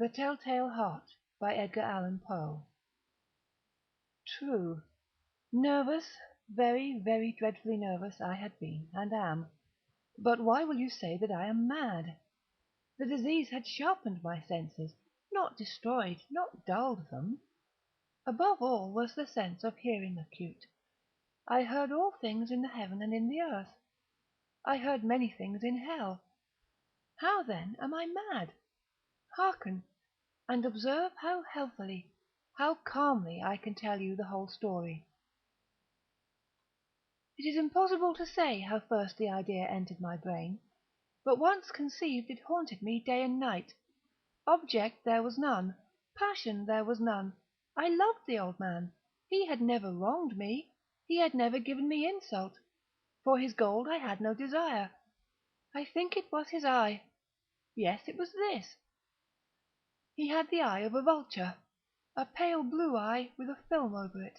The Tell-Tale Heart by Edgar Allan Poe. True. Nervous, very, very dreadfully nervous I had been, and am. But why will you say that I am mad? The disease had sharpened my senses, not destroyed, not dulled them. Above all was the sense of hearing acute. I heard all things in the heaven and in the earth. I heard many things in hell. How then am I mad? Hearken, and observe how healthily, how calmly I can tell you the whole story. It is impossible to say how first the idea entered my brain, but once conceived it haunted me day and night. Object there was none, passion there was none. I loved the old man. He had never wronged me, he had never given me insult. For his gold I had no desire. I think it was his eye. Yes, it was this. He had the eye of a vulture, a pale blue eye with a film over it.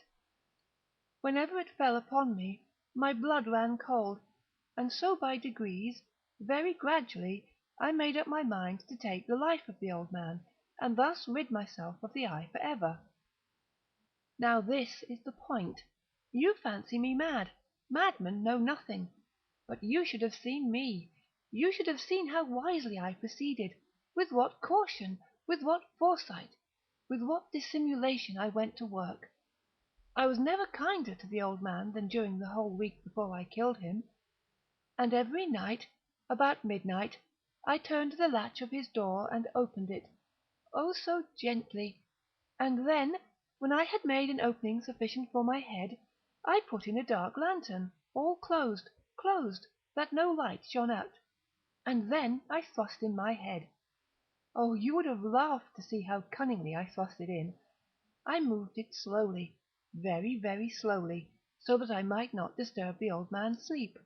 Whenever it fell upon me, my blood ran cold, and so by degrees, very gradually, I made up my mind to take the life of the old man, and thus rid myself of the eye for ever. Now this is the point. You fancy me mad. Madmen know nothing. But you should have seen me. You should have seen how wisely I proceeded, with what caution, with what foresight, with what dissimulation I went to work. I was never kinder to the old man than during the whole week before I killed him. And every night, about midnight, I turned the latch of his door and opened it, oh so gently, and then, when I had made an opening sufficient for my head, I put in a dark lantern, all closed, that no light shone out, and then I thrust in my head. Oh, you would have laughed to see how cunningly I thrust it in. I moved it slowly, very, very slowly, so that I might not disturb the old man's sleep.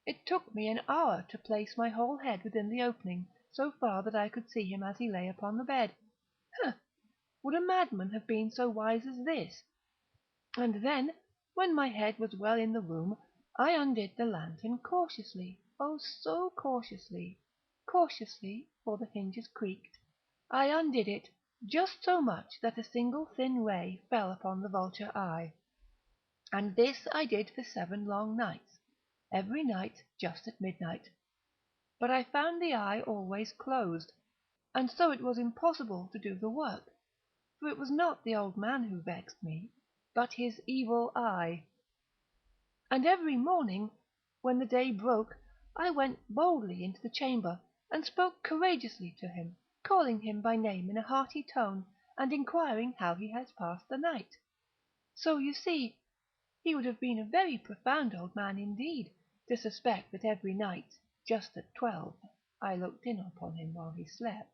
It took me an hour to place my whole head within the opening, so far that I could see him as he lay upon the bed. Would a madman have been so wise as this? And then, when my head was well in the room, I undid the lantern cautiously, oh so cautiously, for the hinges creaked. I undid it, just so much that a single thin ray fell upon the vulture eye. And this I did for 7 long nights, every night just at midnight. But I found the eye always closed, and so it was impossible to do the work, for it was not the old man who vexed me, but his evil eye. And every morning, when the day broke, I went boldly into the chamber, and spoke courageously to him, calling him by name in a hearty tone, and inquiring how he had passed the night. So you see, he would have been a very profound old man indeed, to suspect that every night, just at 12, I looked in upon him while he slept.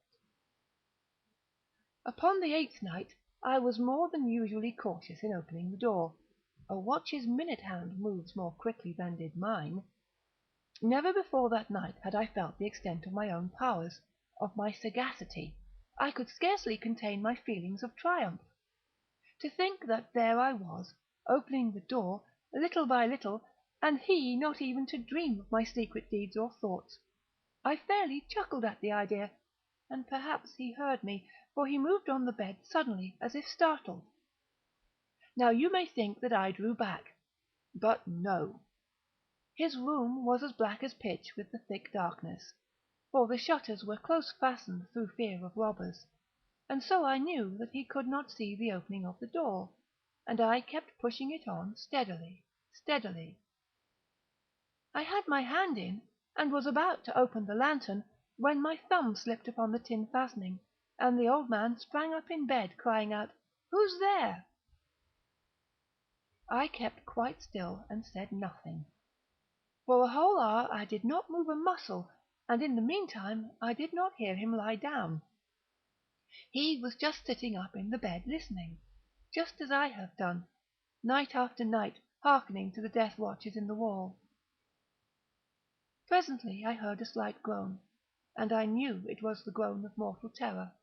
Upon the 8th night, I was more than usually cautious in opening the door. A watch's minute hand moves more quickly than did mine. Never before that night had I felt the extent of my own powers, of my sagacity. I could scarcely contain my feelings of triumph. To think that there I was, opening the door, little by little, and he not even to dream of my secret deeds or thoughts. I fairly chuckled at the idea, and perhaps he heard me, for he moved on the bed suddenly as if startled. Now you may think that I drew back, but no. His room was as black as pitch with the thick darkness, for the shutters were close fastened through fear of robbers, and so I knew that he could not see the opening of the door, and I kept pushing it on steadily. I had my hand in, and was about to open the lantern, when my thumb slipped upon the tin fastening, and the old man sprang up in bed, crying out, "Who's there?" I kept quite still and said nothing. For a whole hour I did not move a muscle, and in the meantime I did not hear him lie down. He was just sitting up in the bed listening, just as I have done, night after night, hearkening to the death watches in the wall. Presently I heard a slight groan, and I knew it was the groan of mortal terror.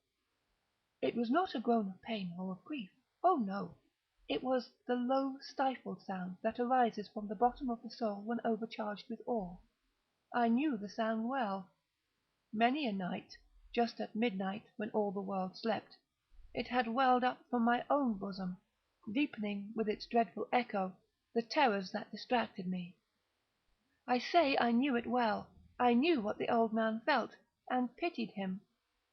It was not a groan of pain or of grief, oh no! It was the low stifled sound that arises from the bottom of the soul when overcharged with awe. I knew the sound well. Many a night, just at midnight, when all the world slept, it had welled up from my own bosom, deepening with its dreadful echo the terrors that distracted me. I say I knew it well. I knew what the old man felt, and pitied him,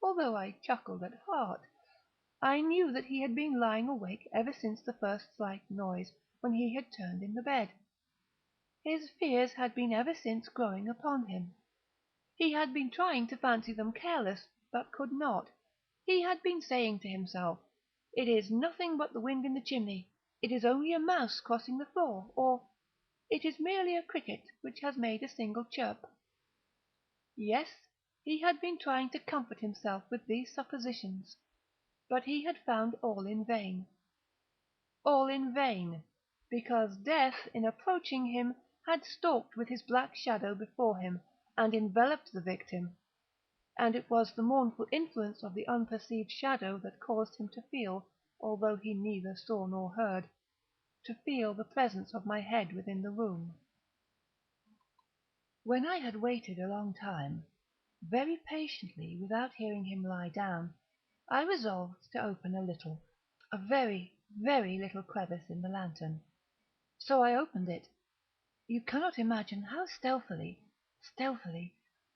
although I chuckled at heart. I knew that he had been lying awake ever since the first slight noise, when he had turned in the bed. His fears had been ever since growing upon him. He had been trying to fancy them careless, but could not. He had been saying to himself, "It is nothing but the wind in the chimney. It is only a mouse crossing the floor," or "It is merely a cricket which has made a single chirp." Yes, he had been trying to comfort himself with these suppositions, but he had found all in vain. All in vain, because death, in approaching him, had stalked with his black shadow before him, and enveloped the victim, and it was the mournful influence of the unperceived shadow that caused him to feel, although he neither saw nor heard, to feel the presence of my head within the room. When I had waited a long time, very patiently, without hearing him lie down, I resolved to open a very, very little crevice in the lantern. So I opened it. You cannot imagine how stealthily,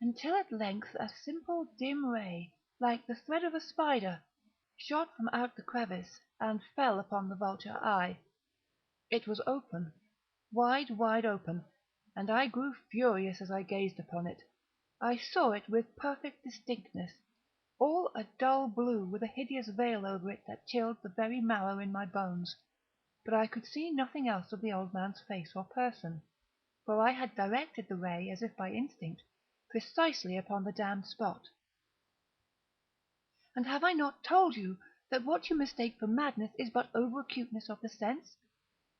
until at length a simple dim ray, like the thread of a spider, shot from out the crevice, and fell upon the vulture eye. It was open, wide open, and I grew furious as I gazed upon it. I saw it with perfect distinctness, all a dull blue, with a hideous veil over it that chilled the very marrow in my bones, but I could see nothing else of the old man's face or person, for I had directed the ray, as if by instinct, precisely upon the damned spot. And have I not told you that what you mistake for madness is but over-acuteness of the sense?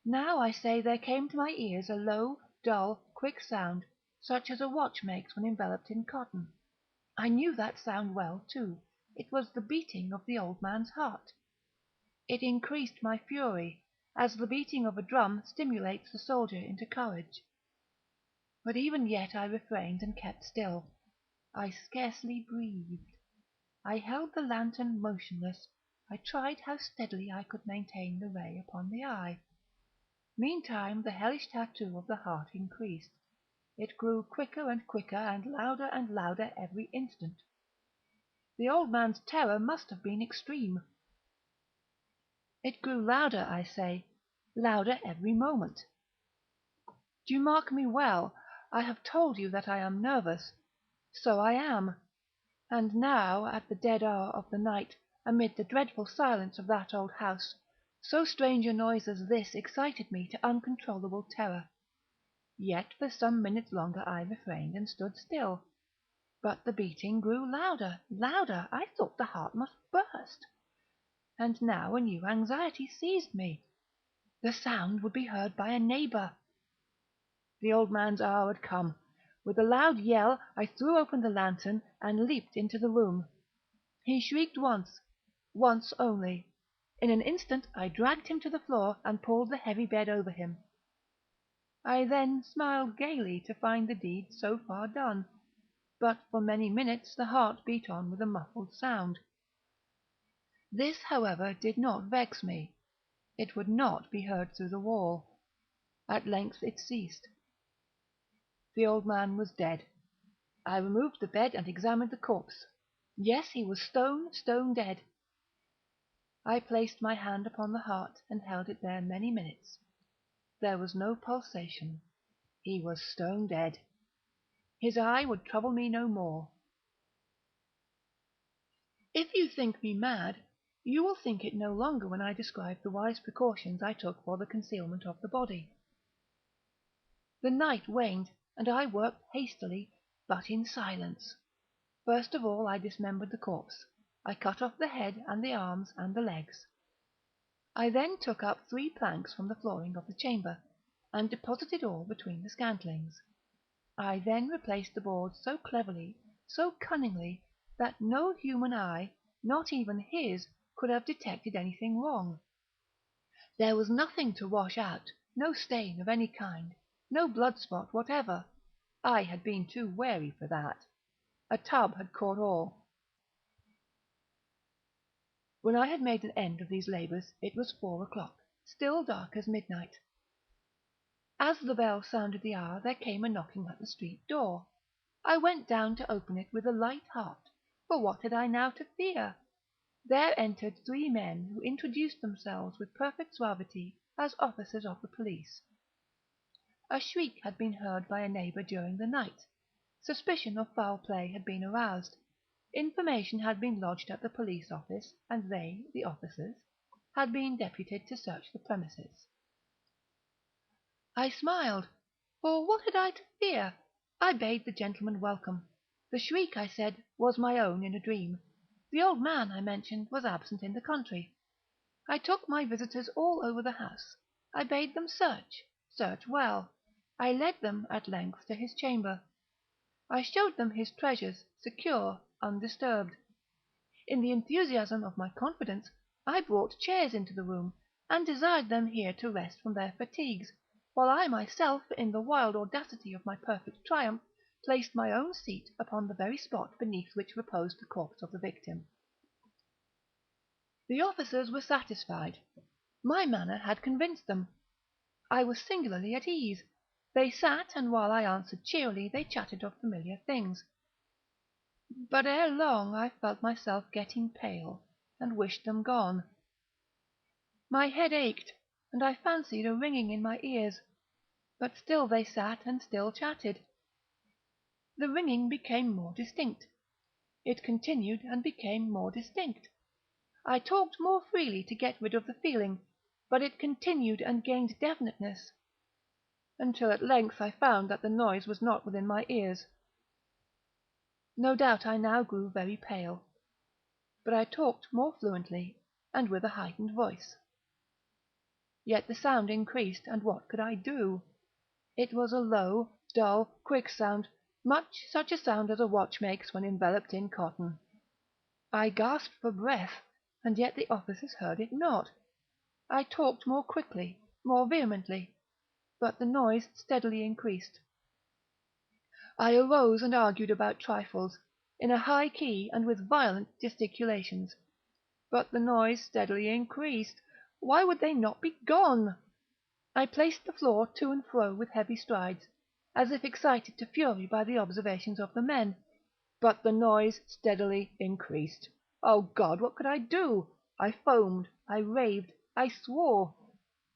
Now, I say, there came to my ears a low, dull, quick sound, such as a watch makes when enveloped in cotton. I knew that sound well, too. It was the beating of the old man's heart. It increased my fury, as the beating of a drum stimulates the soldier into courage. But even yet I refrained and kept still. I scarcely breathed. I held the lantern motionless. I tried how steadily I could maintain the ray upon the eye. Meantime the hellish tattoo of the heart increased. It grew quicker and quicker, and louder every instant. The old man's terror must have been extreme. It grew louder, I say, louder every moment. Do you mark me well? I have told you that I am nervous. So I am. And now, at the dead hour of the night, amid the dreadful silence of that old house, so strange a noise as this excited me to uncontrollable terror. Yet for some minutes longer I refrained and stood still. But the beating grew louder. I thought the heart must burst. And now a new anxiety seized me. The sound would be heard by a neighbour. The old man's hour had come. With a loud yell I threw open the lantern and leaped into the room. He shrieked once only. In an instant I dragged him to the floor and pulled the heavy bed over him. I then smiled gaily to find the deed so far done, but for many minutes the heart beat on with a muffled sound. This, however, did not vex me. It would not be heard through the wall. At length it ceased. The old man was dead. I removed the bed and examined the corpse. Yes, he was stone dead. I placed my hand upon the heart and held it there many minutes. There was no pulsation. He was stone dead. His eye would trouble me no more. If you think me mad, you will think it no longer when I describe the wise precautions I took for the concealment of the body. The night waned, and I worked hastily, but in silence. First of all I dismembered the corpse. I cut off the head and the arms and the legs. I then took up 3 planks from the flooring of the chamber, and deposited all between the scantlings. I then replaced the boards so cleverly, so cunningly, that no human eye, not even his, could have detected anything wrong. There was nothing to wash out, no stain of any kind, no blood spot whatever. I had been too wary for that. A tub had caught all. When I had made an end of these labours, it was 4 o'clock, still dark as midnight. As the bell sounded the hour, there came a knocking at the street door. I went down to open it with a light heart, for what had I now to fear? There entered 3 men, who introduced themselves with perfect suavity as officers of the police. A shriek had been heard by a neighbour during the night. Suspicion of foul play had been aroused. Information had been lodged at the police office, and they, the officers, had been deputed to search the premises. I smiled, for what had I to fear? I bade the gentleman welcome. The shriek, I said, was my own in a dream. The old man, I mentioned, was absent in the country. I took my visitors all over the house. I bade them search well. I led them, at length, to his chamber. I showed them his treasures, secure, undisturbed. In the enthusiasm of my confidence, I brought chairs into the room, and desired them here to rest from their fatigues, while I myself, in the wild audacity of my perfect triumph, placed my own seat upon the very spot beneath which reposed the corpse of the victim. The officers were satisfied. My manner had convinced them. I was singularly at ease. They sat, and while I answered cheerily, they chatted of familiar things. But ere long I felt myself getting pale, and wished them gone. My head ached, and I fancied a ringing in my ears, but still they sat and still chatted. The ringing became more distinct. It continued and became more distinct. I talked more freely to get rid of the feeling, but it continued and gained definiteness, until at length I found that the noise was not within my ears. No doubt I now grew very pale, but I talked more fluently, and with a heightened voice. Yet the sound increased, and what could I do? It was a low, dull, quick sound, much such a sound as a watch makes when enveloped in cotton. I gasped for breath, and yet the officers heard it not. I talked more quickly, more vehemently, but the noise steadily increased. I arose and argued about trifles, in a high key and with violent gesticulations, but the noise steadily increased. Why would they not be gone? I paced the floor to and fro with heavy strides, as if excited to fury by the observations of the men, but the noise steadily increased. Oh God, what could I do? I foamed, I raved, I swore.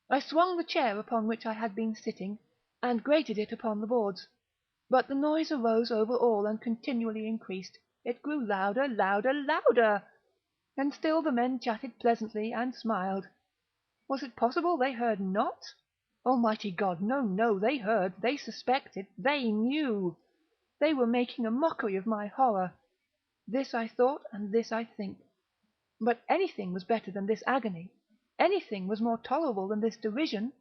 I swung the chair upon which I had been sitting, and grated it upon the boards, but the noise arose over all and continually increased. It grew louder, louder, louder, and still the men chatted pleasantly and smiled. Was it possible they heard not? Almighty God, no, no, they heard, they suspected, they knew. They were making a mockery of my horror. This I thought, and this I think. But anything was better than this agony, anything was more tolerable than this derision.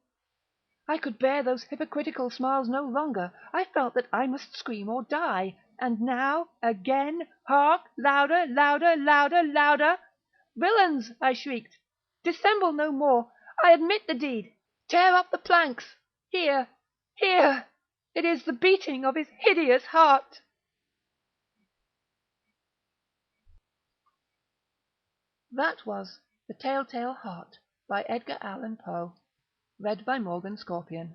I could bear those hypocritical smiles no longer. I felt that I must scream or die. And now, again, hark! Louder, louder, louder, louder! Villains! I shrieked. Dissemble no more. I admit the deed. Tear up the planks. Here, here! It is the beating of his hideous heart. That was The Telltale Heart by Edgar Allan Poe, read by Morgan Scorpion.